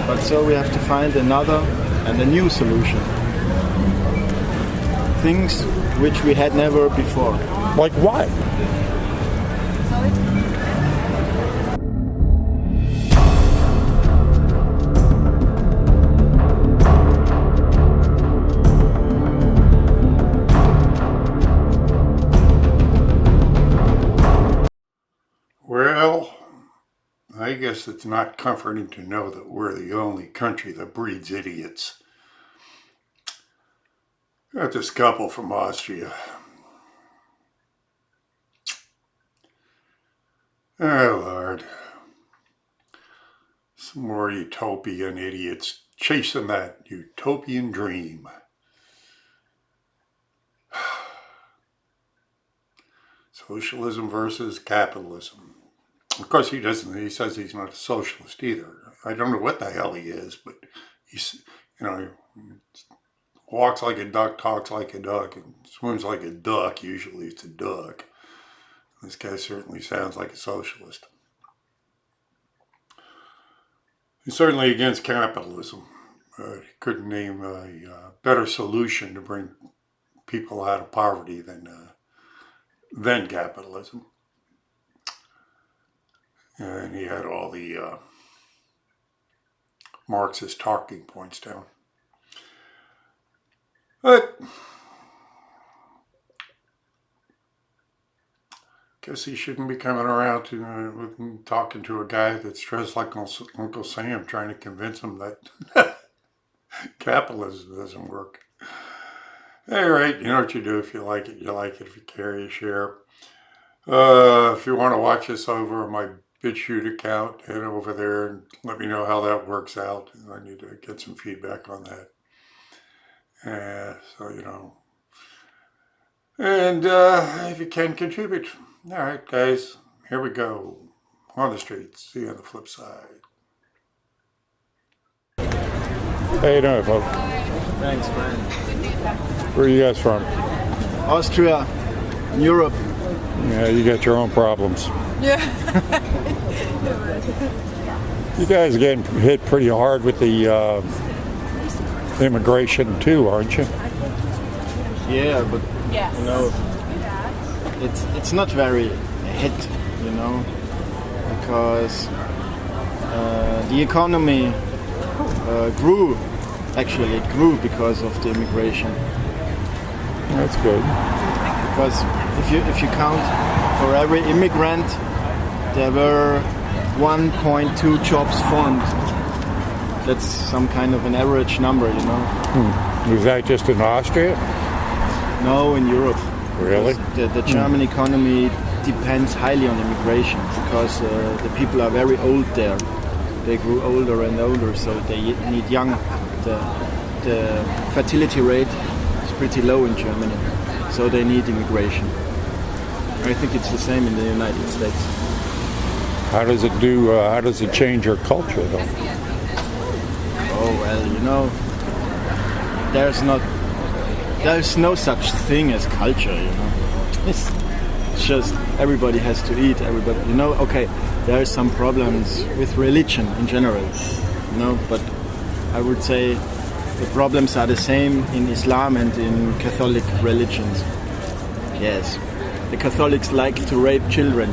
But so we have to find another and a new solution. Things which we had never before. Like what? Well, I guess it's not comforting to know that we're the only country that breeds idiots. Got this couple from Austria. Oh, Lord. Some more utopian idiots chasing that utopian dream. Socialism versus capitalism. Of course, he says he's not a socialist either. I don't know what the hell he is, but he's, walks like a duck, talks like a duck, and swims like a duck. Usually it's a duck. This guy certainly sounds like a socialist. He's certainly against capitalism. He couldn't name a better solution to bring people out of poverty than capitalism. And he had all the Marxist talking points down. But guess he shouldn't be coming around to talking to a guy that's dressed like Uncle Sam, trying to convince him that capitalism doesn't work. All right, you know what you do. If you like it, you like it. If you care, you share. If you want to watch this over my BitChute account, head over there and let me know how that works out. I need to get some feedback on that. And if you can contribute. All right, guys, here we go. On the streets. See you on the flip side. How you doing, folks? Thanks, man. Where are you guys from? Austria, Europe. Yeah, you got your own problems. Yeah. You guys are getting hit pretty hard with the immigration too, aren't you? Yeah, but it's not very hit, because the economy grew. Actually, it grew because of the immigration. That's good. Because if you count for every immigrant, there were 1.2 jobs formed. That's some kind of an average number, Was that just in Austria? No, in Europe. Really? The German economy depends highly on immigration because the people are very old there. They grew older and older, so they need young. The fertility rate is pretty low in Germany, so they need immigration. I think it's the same in the United States. How does it change your culture, though? Oh well, there's no such thing as culture. It's just everybody has to eat. Everybody, okay, there are some problems with religion in general, but I would say the problems are the same in Islam and in Catholic religions. Yes, the Catholics like to rape children,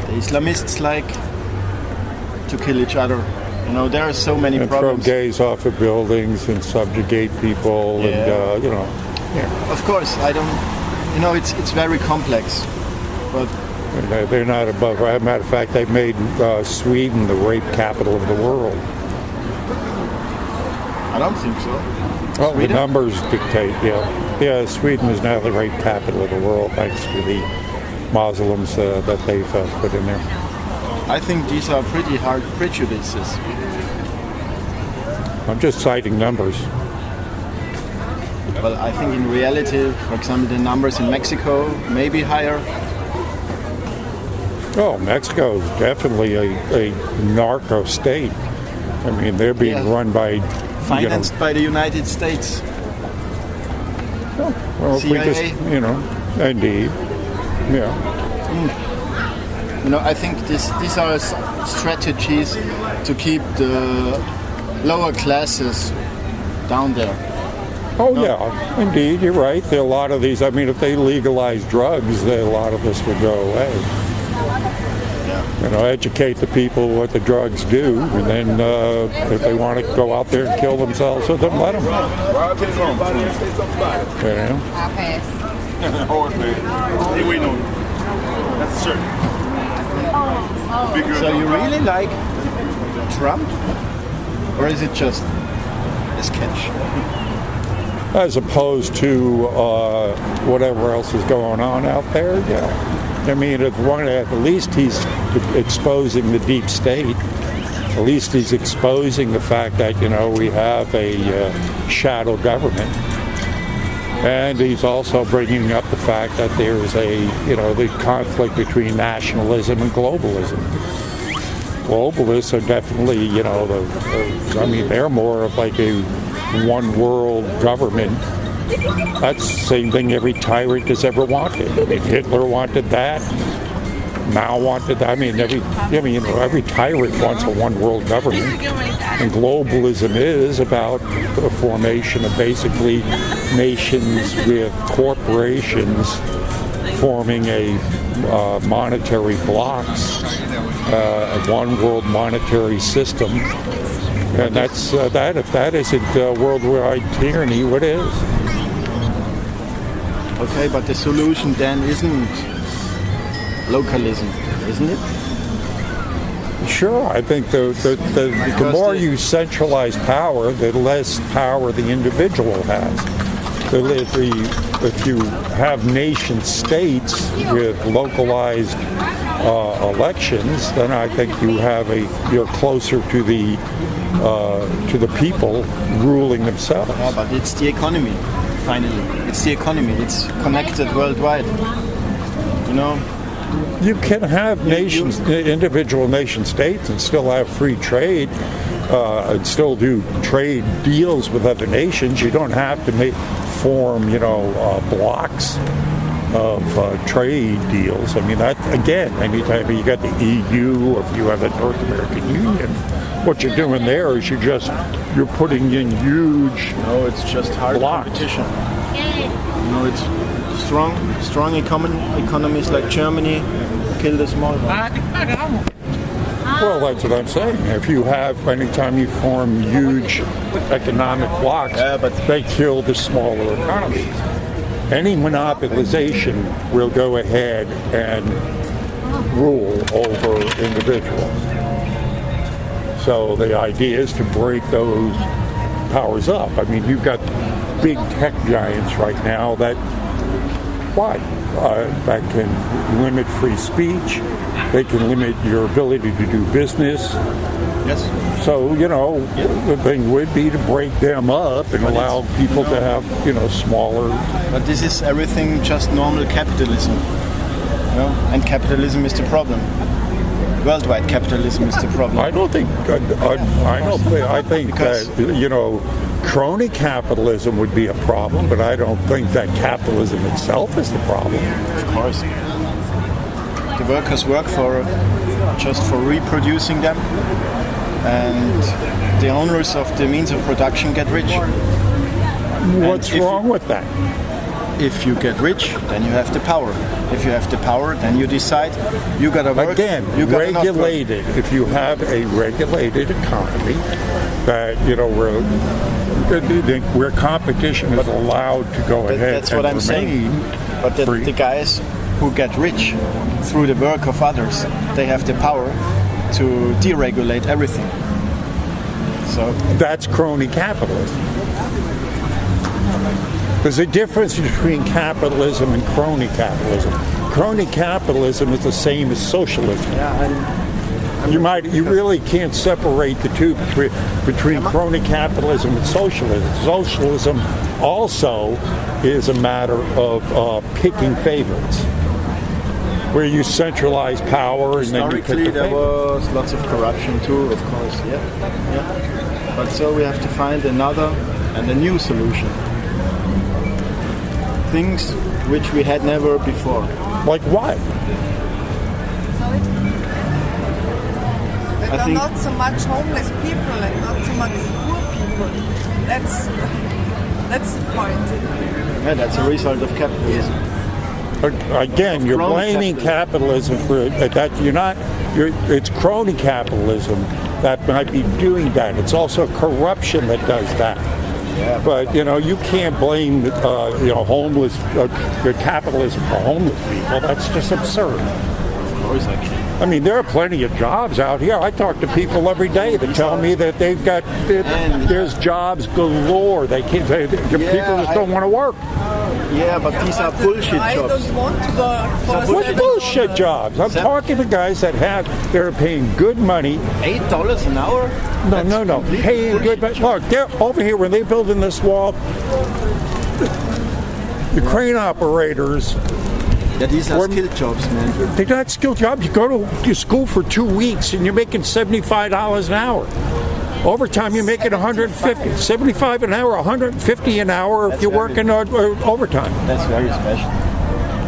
The Islamists like to kill each other. There are so many problems. Throw gays off of buildings and subjugate people, and Yeah. Of course, I don't. It's very complex, but they're not above. As a matter of fact, they made Sweden the rape capital of the world. I don't think so. Well, the numbers dictate. Yeah. Sweden is now the rape capital of the world, thanks to the Muslims that they've put in there. I think these are pretty hard prejudices. I'm just citing numbers. Well, I think in reality, for example, the numbers in Mexico may be higher. Oh, Mexico is definitely a narco state. I mean, they're being run by... Financed by the United States. Oh, well, CIA. if we just, indeed. Yeah. I think these are strategies to keep the lower classes down there. Oh, yeah, indeed, you're right. There are a lot of these. I mean, if they legalize drugs, then a lot of this would go away. You know, educate the people what the drugs do, and then if they want to go out there and kill themselves with them, let them. You know? That's certain. So you really like Trump? Or is it just a sketch? As opposed to whatever else is going on out there, yeah. I mean, at least he's exposing the deep state. At least he's exposing the fact that, you know, we have a shadow government. And he's also bringing up the fact that there's the conflict between nationalism and globalism. Globalists are definitely, you know, they're more of like a one world government. That's the same thing every tyrant has ever wanted. I mean, Hitler wanted that. Mao wanted that. I mean, every tyrant wants a one world government. And globalism is about the formation of basically nations with corporations forming a monetary blocks, a one world monetary system. And that's that. If that isn't worldwide tyranny, what is? Okay, but the solution then isn't localism, isn't it? Sure, I think the more you centralize power, the less power the individual has. If you have nation states with localized elections, then I think you're closer to the people ruling themselves. Yeah, but it's the economy. Finally, it's the economy. It's connected worldwide. You know. You can have individual nation states and still have free trade and still do trade deals with other nations. You don't have to form, blocks of trade deals. I mean, that again, anytime you got the EU or if you have the North American Union, what you're doing there is you're putting in huge it's just hard blocks. Competition. It's strong economies like Germany kill the small ones. Well, that's what I'm saying. Anytime you form huge economic blocks, they kill the smaller economies. Any monopolization will go ahead and rule over individuals. So the idea is to break those powers up. I mean, you've got big tech giants right now that can limit free speech. They can limit your ability to do business. Yes. So, the thing would be to break them up and allow people to have, smaller... But this is everything just normal capitalism. And capitalism is the problem. Worldwide capitalism is the problem. I don't think... I think that, crony capitalism would be a problem, but I don't think that capitalism itself is the problem. Of course. The workers work just for reproducing them, and the owners of the means of production get rich. What's wrong with that? If you get rich, then you have the power. If you have the power, then you decide you gotta work. Again, regulated. If you have a regulated economy that where competition is allowed to go ahead. That's what I'm saying. But the guys who get rich through the work of others, they have the power to deregulate everything. So that's crony capitalism. There's a difference between capitalism and crony capitalism. Crony capitalism is the same as socialism. You really can't separate the two between crony capitalism and socialism. Socialism also is a matter of picking favorites, where you centralize power and then you pick the Historically, there favorites. was lots of corruption too, of course. Yeah. But so we have to find another and a new solution. Things which we had never before. Like what? I are think not so much homeless people and not so much poor people. That's the point. yeah, that's a result of capitalism. But again, you're crony blaming capitalism for that. It's crony capitalism that might be doing that. It's also corruption that does that. Yeah, But you can't blame homeless capitalism for homeless people. That's just absurd. of course I can. I mean, there are plenty of jobs out here. I talk to people every day that tell me that there's jobs galore. People just don't want to work. Yeah, but these are bullshit I jobs. don't want to work for What bullshit jobs? I'm talking to guys they're paying good money. $8 an hour? No. Paying good money. Look, they're over here when they're building this wall. The crane operators. Yeah, these are skilled jobs, man. They're not skilled jobs. You go to school for 2 weeks and you're making $75 an hour. Overtime, you're making 150, 75 an hour, 150 an hour if you're working overtime. That's very special.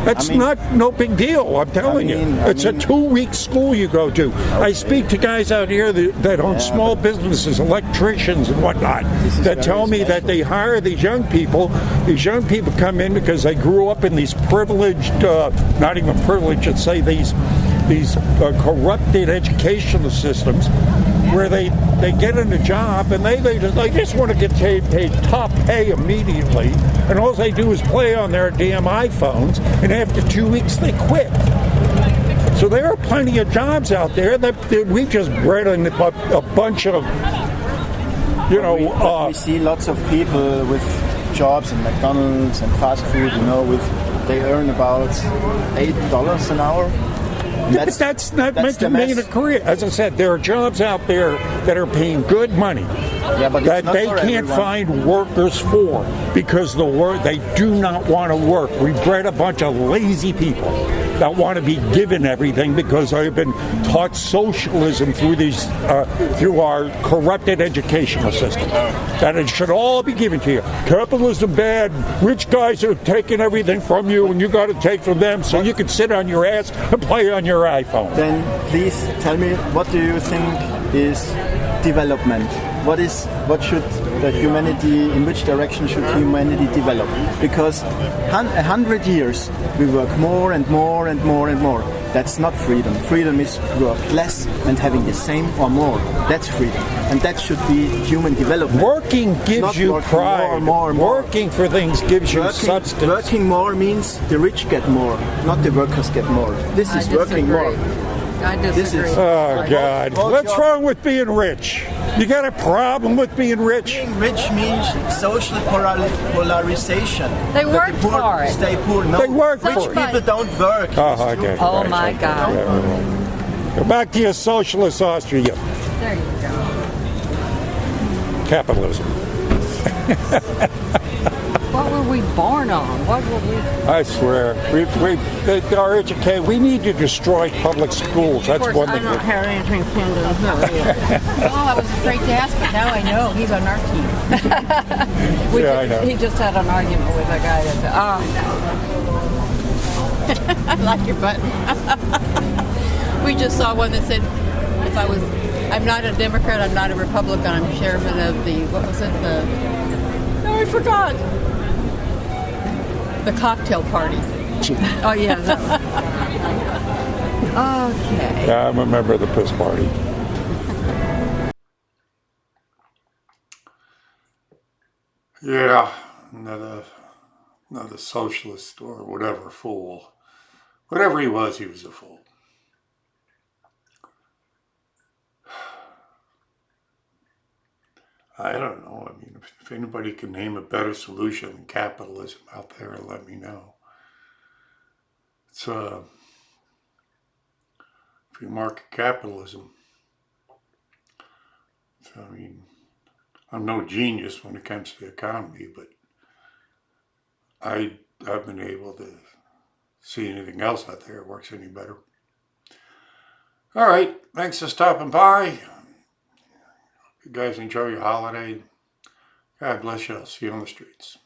That's no big deal, I'm telling you. It's a 2-week school you go to. I speak to guys out here that own small businesses, electricians and whatnot, that tell me that they hire these young people. These young people come in because they grew up in these privileged, not even privileged, let's say these corrupted educational systems where they get in a job and they just want to get paid top pay immediately, and all they do is play on their damn iPhones, and after 2 weeks they quit. So there are plenty of jobs out there that we just bred in a bunch of, we see lots of people with jobs in McDonald's and fast food, they earn about $8 an hour. That's not meant to mean a career. As I said, there are jobs out there that are paying good money that they can't find workers for because they do not want to work. We bred a bunch of lazy people that want to be given everything because they've been taught socialism through our corrupted educational system. That it should all be given to you. Capitalism bad. Rich guys are taking everything from you, and you got to take from them so you can sit on your ass and play on your iPhone. Then please tell me, what do you think is development? What should the humanity, in which direction should humanity develop? Because 100 years we work more and more and more and more. That's not freedom. Freedom is work less and having the same or more. That's freedom. And that should be human development. Working gives not you pride. More. Working for things gives you substance. Working more means the rich get more, not the workers get more. This is working more. I disagree. Oh, God. What's wrong with being rich? You got a problem with being rich? Being rich means social polarization. They work for it. Stay poor. No, They work for rich it. people don't work. Oh, okay. Oh, my God. Go back to your socialist Austria. There you go. Capitalism. What were we born on? What were we? I swear. Our education, we need to destroy public schools. That's one thing. I don't have anything to do with Oh, I was afraid to ask, but now I know. He's on our team. I know. He just had an argument with a guy that I like your button. We just saw one that said, I'm not a Democrat, I'm not a Republican, I'm chairman of what was it? I forgot. The cocktail party. Oh, yeah. Okay. Yeah, I'm a member of the piss party. Yeah, another socialist or whatever fool. Whatever he was a fool. I don't know. I mean, if anybody can name a better solution than capitalism out there, let me know. It's free market capitalism. So, I mean, I'm no genius when it comes to the economy, but I've been able to see anything else out there that works any better. All right, thanks for stopping by. You guys enjoy your holiday. God bless you. I'll see you on the streets.